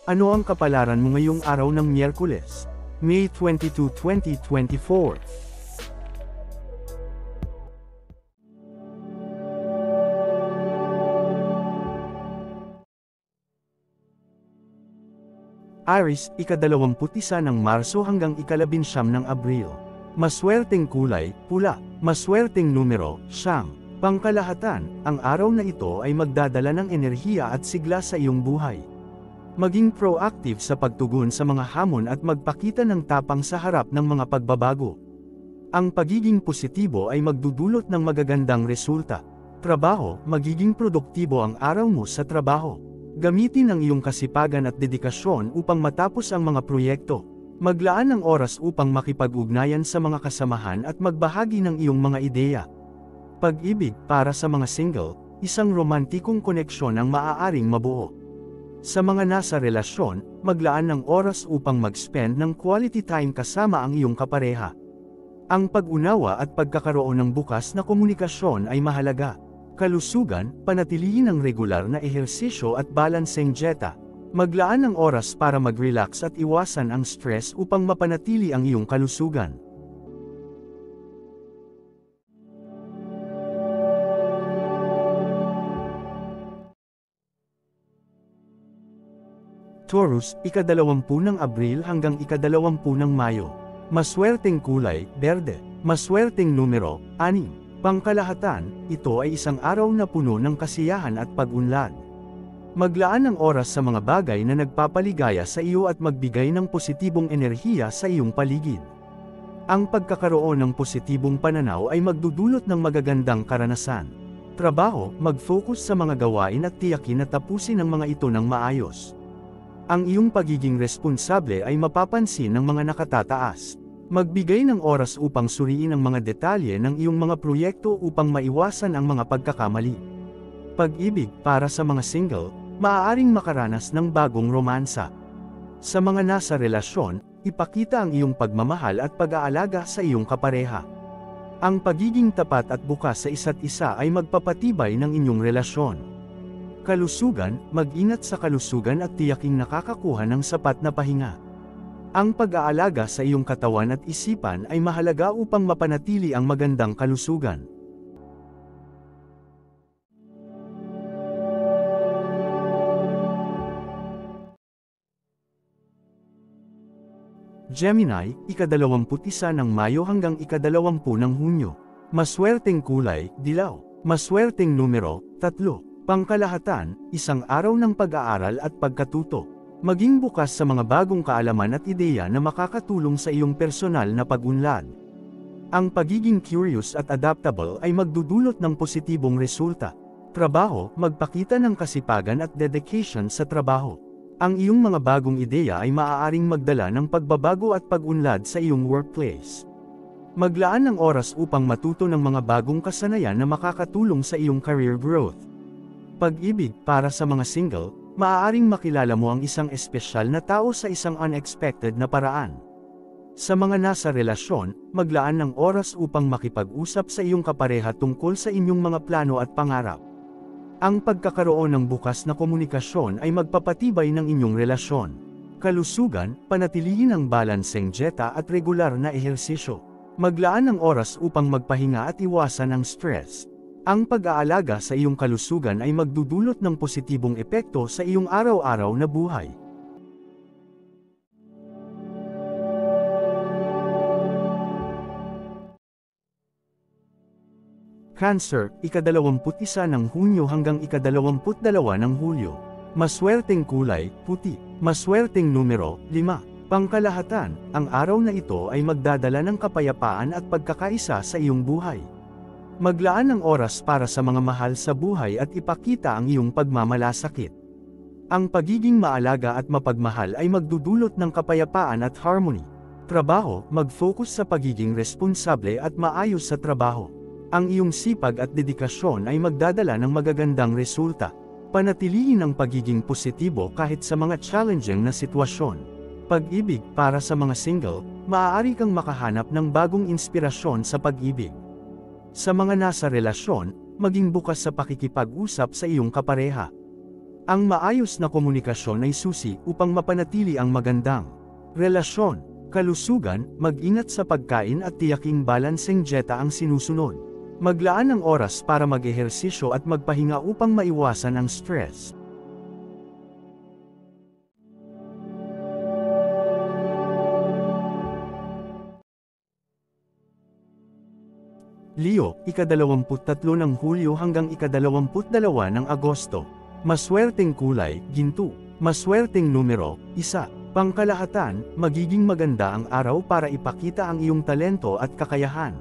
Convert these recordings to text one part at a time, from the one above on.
Ano ang kapalaran mo ngayong araw ng Miyerkules, May 22, 2024? Aries, ika-21 ng Marso hanggang ika-19 ng Abril. Maswerteng kulay, pula. Maswerteng numero, 9. Pangkalahatan, ang araw na ito ay magdadala ng enerhiya at sigla sa iyong buhay. Maging proactive sa pagtugon sa mga hamon at magpakita ng tapang sa harap ng mga pagbabago. Ang pagiging positibo ay magdudulot ng magagandang resulta. Trabaho, magiging produktibo ang araw mo sa trabaho. Gamitin ang iyong kasipagan at dedikasyon upang matapos ang mga proyekto. Maglaan ng oras upang makipag-ugnayan sa mga kasamahan at magbahagi ng iyong mga ideya. Pag-ibig, para sa mga single, isang romantikong koneksyon ang maaaring mabuo. Sa mga nasa relasyon, maglaan ng oras upang mag-spend ng quality time kasama ang iyong kapareha. Ang pag-unawa at pagkakaroon ng bukas na komunikasyon ay mahalaga. Kalusugan, panatilihin ang regular na ehersisyo at balanseng dieta. Maglaan ng oras para mag-relax at iwasan ang stress upang mapanatili ang iyong kalusugan. Taurus, ika-20 ng Abril hanggang ika-20 ng Mayo. Maswerteng kulay, berde. Maswerteng numero, 6. Pangkalahatan, ito ay isang araw na puno ng kasiyahan at pag-unlad. Maglaan ng oras sa mga bagay na nagpapaligaya sa iyo at magbigay ng positibong enerhiya sa iyong paligid. Ang pagkakaroon ng positibong pananaw ay magdudulot ng magagandang karanasan. Trabaho, mag-focus sa mga gawain at tiyakin na tapusin ang mga ito ng maayos. Ang iyong pagiging responsable ay mapapansin ng mga nakatataas. Magbigay ng oras upang suriin ang mga detalye ng iyong mga proyekto upang maiwasan ang mga pagkakamali. Pag-ibig, para sa mga single, maaaring makaranas ng bagong romansa. Sa mga nasa relasyon, ipakita ang iyong pagmamahal at pag-aalaga sa iyong kapareha. Ang pagiging tapat at bukas sa isa't isa ay magpapatibay ng inyong relasyon. Kalusugan, mag-ingat sa kalusugan at tiyaking nakakakuha ng sapat na pahinga. Ang pag-aalaga sa iyong katawan at isipan ay mahalaga upang mapanatili ang magandang kalusugan. Gemini, ika-21 ng Mayo hanggang ika-20 ng Hunyo. Maswerteng kulay, dilaw. Maswerteng numero, 3. Pangkalahatan, isang araw ng pag-aaral at pagkatuto. Maging bukas sa mga bagong kaalaman at ideya na makakatulong sa iyong personal na pag-unlad. Ang pagiging curious at adaptable ay magdudulot ng positibong resulta. Trabaho, magpakita ng kasipagan at dedication sa trabaho. Ang iyong mga bagong ideya ay maaaring magdala ng pagbabago at pag-unlad sa iyong workplace. Maglaan ng oras upang matuto ng mga bagong kasanayan na makakatulong sa iyong career growth. Pag-ibig, para sa mga single, maaaring makilala mo ang isang espesyal na tao sa isang unexpected na paraan. Sa mga nasa relasyon, maglaan ng oras upang makipag-usap sa iyong kapareha tungkol sa inyong mga plano at pangarap. Ang pagkakaroon ng bukas na komunikasyon ay magpapatibay ng inyong relasyon. Kalusugan, panatilihin ang balanseng dieta at regular na ehersisyo. Maglaan ng oras upang magpahinga at iwasan ang stress. Ang pag-aalaga sa iyong kalusugan ay magdudulot ng positibong epekto sa iyong araw-araw na buhay. Cancer, ika-21 ng Hunyo hanggang ika-22 ng Hulyo. Maswerteng kulay, puti. Maswerteng numero, 5. Pangkalahatan, ang araw na ito ay magdadala ng kapayapaan at pagkakaisa sa iyong buhay. Maglaan ng oras para sa mga mahal sa buhay at ipakita ang iyong pagmamalasakit. Ang pagiging maalaga at mapagmahal ay magdudulot ng kapayapaan at harmony. Trabaho, mag-focus sa pagiging responsable at maayos sa trabaho. Ang iyong sipag at dedikasyon ay magdadala ng magagandang resulta. Panatilihin ang pagiging positibo kahit sa mga challenging na sitwasyon. Pag-ibig, para sa mga single, maaari kang makahanap ng bagong inspirasyon sa pag-ibig. Sa mga nasa relasyon, maging bukas sa pakikipag-usap sa iyong kapareha. Ang maayos na komunikasyon ay susi upang mapanatili ang magandang relasyon. Kalusugan, mag-ingat sa pagkain at tiyaking balanseng dieta ang sinusunod. Maglaan ng oras para mag-ehersisyo at magpahinga upang maiwasan ang stress. Leo, ika-23 ng Hulyo hanggang ika-22 ng Agosto. Maswerteng kulay, ginto. Maswerteng numero, 1. Pangkalahatan, magiging maganda ang araw para ipakita ang iyong talento at kakayahan.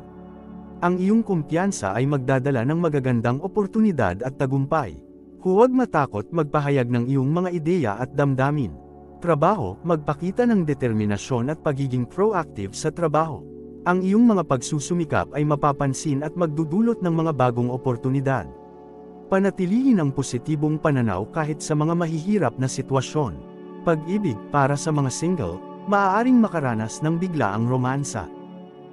Ang iyong kumpiyansa ay magdadala ng magagandang oportunidad at tagumpay. Huwag matakot magpahayag ng iyong mga ideya at damdamin. Trabaho, magpakita ng determinasyon at pagiging proactive sa trabaho. Ang iyong mga pagsusumikap ay mapapansin at magdudulot ng mga bagong oportunidad. Panatilihin ang positibong pananaw kahit sa mga mahihirap na sitwasyon. Pag-ibig, para sa mga single, maaaring makaranas ng biglaang romansa.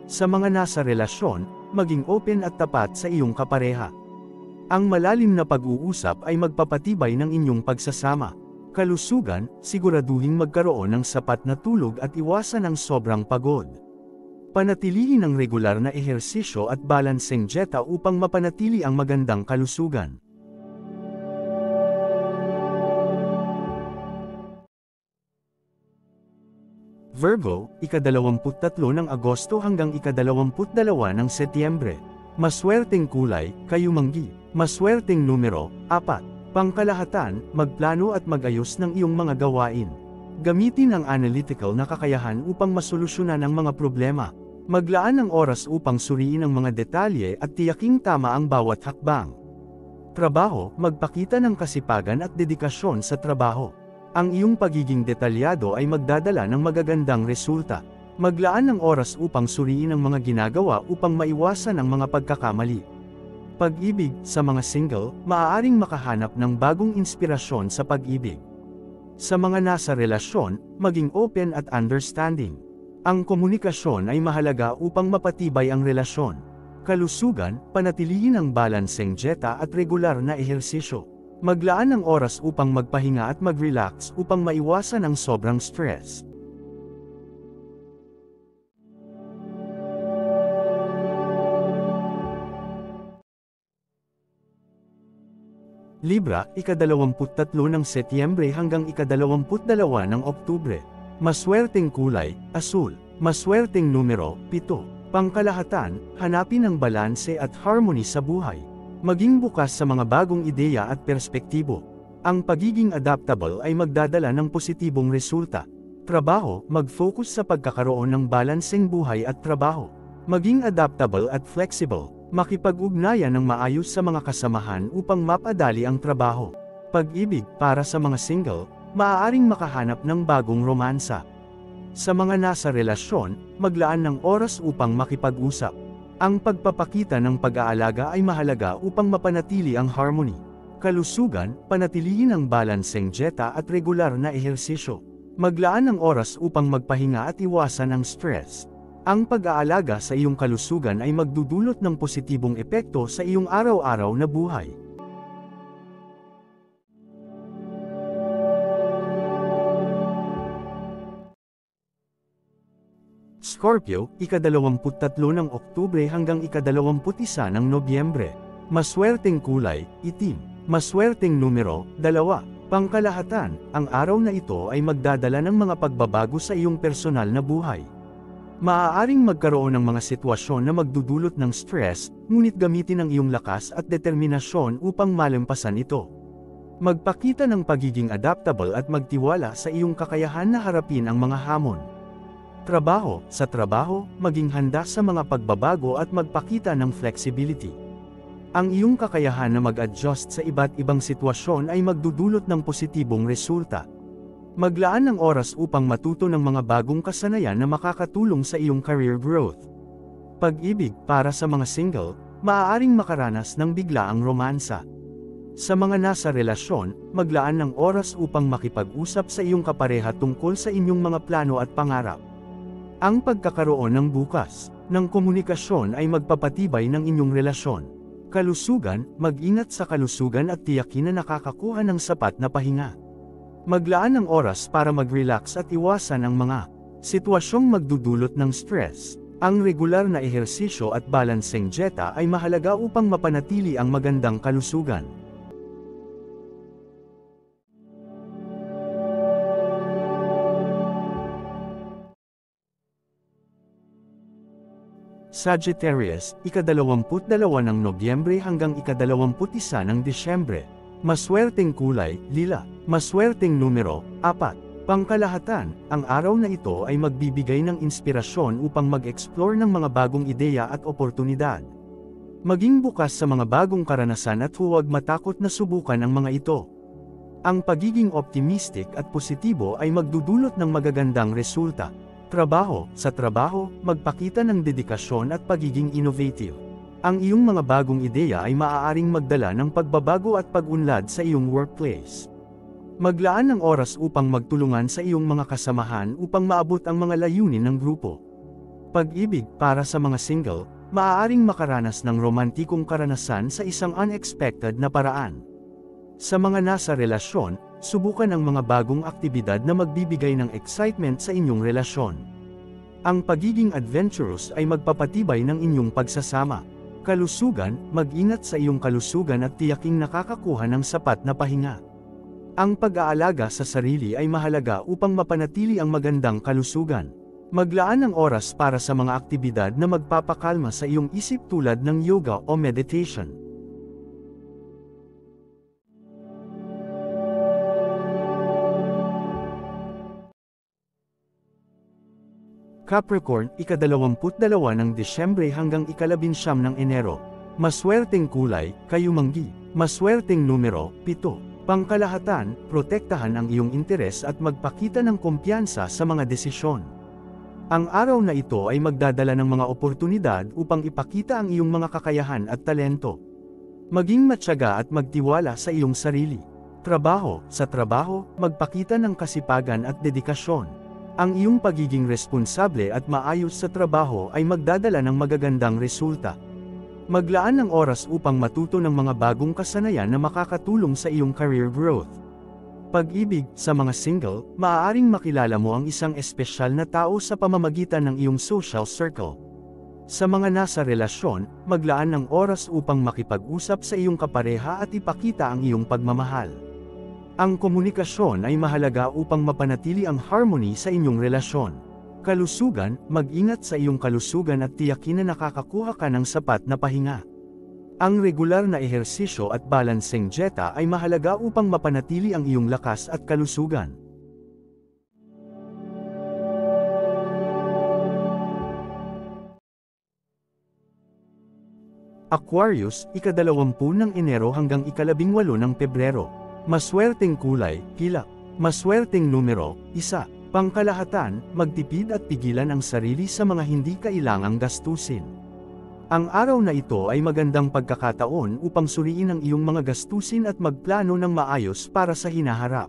Sa mga nasa relasyon, maging open at tapat sa iyong kapareha. Ang malalim na pag-uusap ay magpapatibay ng inyong pagsasama. Kalusugan, siguraduhing magkaroon ng sapat na tulog at iwasan ang sobrang pagod. Panatilihin ang regular na ehersisyo at balanseng dieta upang mapanatili ang magandang kalusugan. Virgo, ika-23 ng Agosto hanggang ika-22 ng Setyembre. Maswerteng kulay, kayumanggi. Maswerteng numero, 4. Pangkalahatan, magplano at mag-ayos ng iyong mga gawain. Gamitin ang analytical na kakayahan upang masolusyonan ang mga problema. Maglaan ng oras upang suriin ang mga detalye at tiyaking tama ang bawat hakbang. Trabaho, magpakita ng kasipagan at dedikasyon sa trabaho. Ang iyong pagiging detalyado ay magdadala ng magagandang resulta. Maglaan ng oras upang suriin ang mga ginagawa upang maiwasan ang mga pagkakamali. Pag-ibig, sa mga single, maaaring makahanap ng bagong inspirasyon sa pag-ibig. Sa mga nasa relasyon, maging open at understanding. Ang komunikasyon ay mahalaga upang mapatibay ang relasyon. Kalusugan, panatilihin ang balanseng dieta at regular na ehersisyo. Maglaan ng oras upang magpahinga at mag-relax upang maiwasan ang sobrang stress. Libra, ika-23 ng Setyembre hanggang ika-22 ng Oktubre. Maswerteng kulay, asul. Maswerteng numero, 7. Pangkalahatan, hanapin ang balanse at harmony sa buhay. Maging bukas sa mga bagong ideya at perspektibo. Ang pagiging adaptable ay magdadala ng positibong resulta. Trabaho, mag-focus sa pagkakaroon ng balanseng buhay at trabaho. Maging adaptable at flexible. Makipag-ugnayan ng maayos sa mga kasamahan upang mapadali ang trabaho. Pag-ibig, para sa mga single, maaaring makahanap ng bagong romansa. Sa mga nasa relasyon, maglaan ng oras upang makipag-usap. Ang pagpapakita ng pag-aalaga ay mahalaga upang mapanatili ang harmony. Kalusugan, panatilihin ang balanseng dieta at regular na ehersisyo. Maglaan ng oras upang magpahinga at iwasan ang stress. Ang pag-aalaga sa iyong kalusugan ay magdudulot ng positibong epekto sa iyong araw-araw na buhay. Scorpio, ika-23 ng Oktubre hanggang ika-21 ng Nobyembre. Maswerteng kulay, itim. Maswerteng numero, 2. Pangkalahatan, ang araw na ito ay magdadala ng mga pagbabago sa iyong personal na buhay. Maaaring magkaroon ng mga sitwasyon na magdudulot ng stress, ngunit gamitin ang iyong lakas at determinasyon upang malampasan ito. Magpakita ng pagiging adaptable at magtiwala sa iyong kakayahan na harapin ang mga hamon. Trabaho, sa trabaho, maging handa sa mga pagbabago at magpakita ng flexibility. Ang iyong kakayahan na mag-adjust sa iba't ibang sitwasyon ay magdudulot ng positibong resulta. Maglaan ng oras upang matuto ng mga bagong kasanayan na makakatulong sa iyong career growth. Pag-ibig, para sa mga single, maaaring makaranas ng biglaang romansa. Sa mga nasa relasyon, maglaan ng oras upang makipag-usap sa iyong kapareha tungkol sa inyong mga plano at pangarap. Ang pagkakaroon ng bukas ng komunikasyon ay magpapatibay ng inyong relasyon. Kalusugan, mag-ingat sa kalusugan at tiyakin na nakakakuha ng sapat na pahinga. Maglaan ng oras para mag-relax at iwasan ang mga sitwasyong magdudulot ng stress. Ang regular na ehersisyo at balanseng dieta ay mahalaga upang mapanatili ang magandang kalusugan. Sagittarius, ika-22 ng Nobyembre hanggang ika-21 ng Disyembre. Maswerteng kulay, lila. Maswerteng numero, 4. Pangkalahatan, ang araw na ito ay magbibigay ng inspirasyon upang mag-explore ng mga bagong ideya at oportunidad. Maging bukas sa mga bagong karanasan at huwag matakot na subukan ang mga ito. Ang pagiging optimistic at positibo ay magdudulot ng magagandang resulta. Sa trabaho, magpakita ng dedikasyon at pagiging innovative. Ang iyong mga bagong ideya ay maaaring magdala ng pagbabago at pag-unlad sa iyong workplace. Maglaan ng oras upang magtulungan sa iyong mga kasamahan upang maabot ang mga layunin ng grupo. Pag-ibig, para sa mga single, maaaring makaranas ng romantikong karanasan sa isang unexpected na paraan. Sa mga nasa relasyon, subukan ang mga bagong aktibidad na magbibigay ng excitement sa inyong relasyon. Ang pagiging adventurous ay magpapatibay ng inyong pagsasama. Kalusugan, mag-ingat sa iyong kalusugan at tiyaking nakakakuha ng sapat na pahinga. Ang pag-aalaga sa sarili ay mahalaga upang mapanatili ang magandang kalusugan. Maglaan ng oras para sa mga aktibidad na magpapakalma sa iyong isip tulad ng yoga o meditation. Capricorn, ika-22 ng Disyembre hanggang ika-19 ng Enero. Maswerteng kulay, kayumanggi. Maswerteng numero, 7. Pangkalahatan, protektahan ang iyong interes at magpakita ng kumpiyansa sa mga desisyon. Ang araw na ito ay magdadala ng mga oportunidad upang ipakita ang iyong mga kakayahan at talento. Maging matyaga at magtiwala sa iyong sarili. Sa trabaho, magpakita ng kasipagan at dedikasyon. Ang iyong pagiging responsable at maayos sa trabaho ay magdadala ng magagandang resulta. Maglaan ng oras upang matuto ng mga bagong kasanayan na makakatulong sa iyong career growth. Pag-ibig, sa mga single, maaaring makilala mo ang isang espesyal na tao sa pamamagitan ng iyong social circle. Sa mga nasa relasyon, maglaan ng oras upang makipag-usap sa iyong kapareha at ipakita ang iyong pagmamahal. Ang komunikasyon ay mahalaga upang mapanatili ang harmony sa inyong relasyon. Kalusugan, mag-ingat sa iyong kalusugan at tiyakin na nakakakuha ka ng sapat na pahinga. Ang regular na ehersisyo at balanseng dieta ay mahalaga upang mapanatili ang iyong lakas at kalusugan. Aquarius, ika-20 ng Enero hanggang ika-18 ng Pebrero. Maswerteng kulay, pilak. Maswerteng numero, 1. Pangkalahatan, magtipid at pigilan ang sarili sa mga hindi kailangang gastusin. Ang araw na ito ay magandang pagkakataon upang suriin ang iyong mga gastusin at magplano ng maayos para sa hinaharap.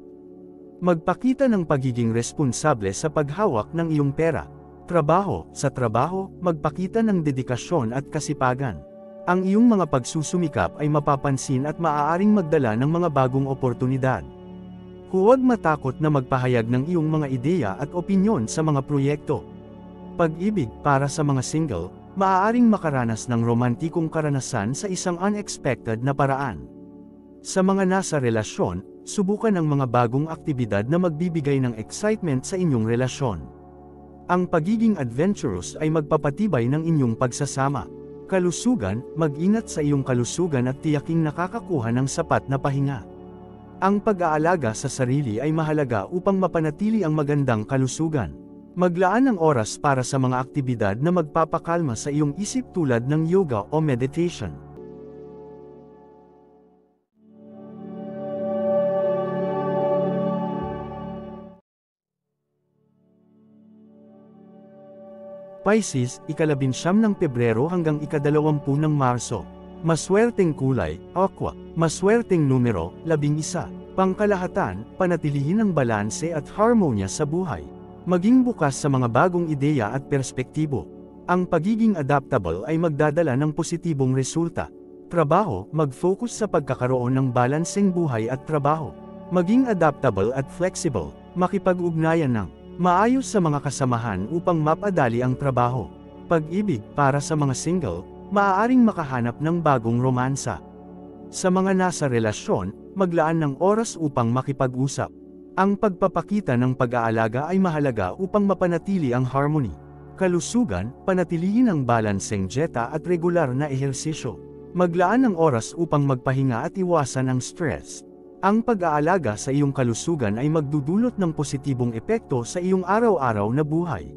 Magpakita ng pagiging responsable sa paghawak ng iyong pera. Sa trabaho, magpakita ng dedikasyon at kasipagan. Ang iyong mga pagsusumikap ay mapapansin at maaaring magdala ng mga bagong oportunidad. Huwag matakot na magpahayag ng iyong mga ideya at opinyon sa mga proyekto. Pag-ibig, para sa mga single, maaaring makaranas ng romantikong karanasan sa isang unexpected na paraan. Sa mga nasa relasyon, subukan ang mga bagong aktibidad na magbibigay ng excitement sa inyong relasyon. Ang pagiging adventurous ay magpapatibay ng inyong pagsasama. Kalusugan, mag-ingat sa iyong kalusugan at tiyaking nakakakuha ng sapat na pahinga. Ang pag-aalaga sa sarili ay mahalaga upang mapanatili ang magandang kalusugan. Maglaan ng oras para sa mga aktibidad na magpapakalma sa iyong isip tulad ng yoga o meditation. Pisces, ika-19 ng Pebrero hanggang ika-20 ng Marso. Maswerteng kulay, aqua. Maswerteng numero, 11. Pangkalahatan, panatilihin ang balanse at harmonya sa buhay. Maging bukas sa mga bagong ideya at perspektibo. Ang pagiging adaptable ay magdadala ng positibong resulta. Trabaho, mag-focus sa pagkakaroon ng balanseng buhay at trabaho. Maging adaptable at flexible, makipag-ugnayan ng maayos sa mga kasamahan upang mapadali ang trabaho. Pag-ibig, para sa mga single, maaaring makahanap ng bagong romansa. Sa mga nasa relasyon, maglaan ng oras upang makipag-usap. Ang pagpapakita ng pag-aalaga ay mahalaga upang mapanatili ang harmony. Kalusugan, panatilihin ang balanseng dieta at regular na ehersisyo. Maglaan ng oras upang magpahinga at iwasan ang stress. Ang pag-aalaga sa iyong kalusugan ay magdudulot ng positibong epekto sa iyong araw-araw na buhay.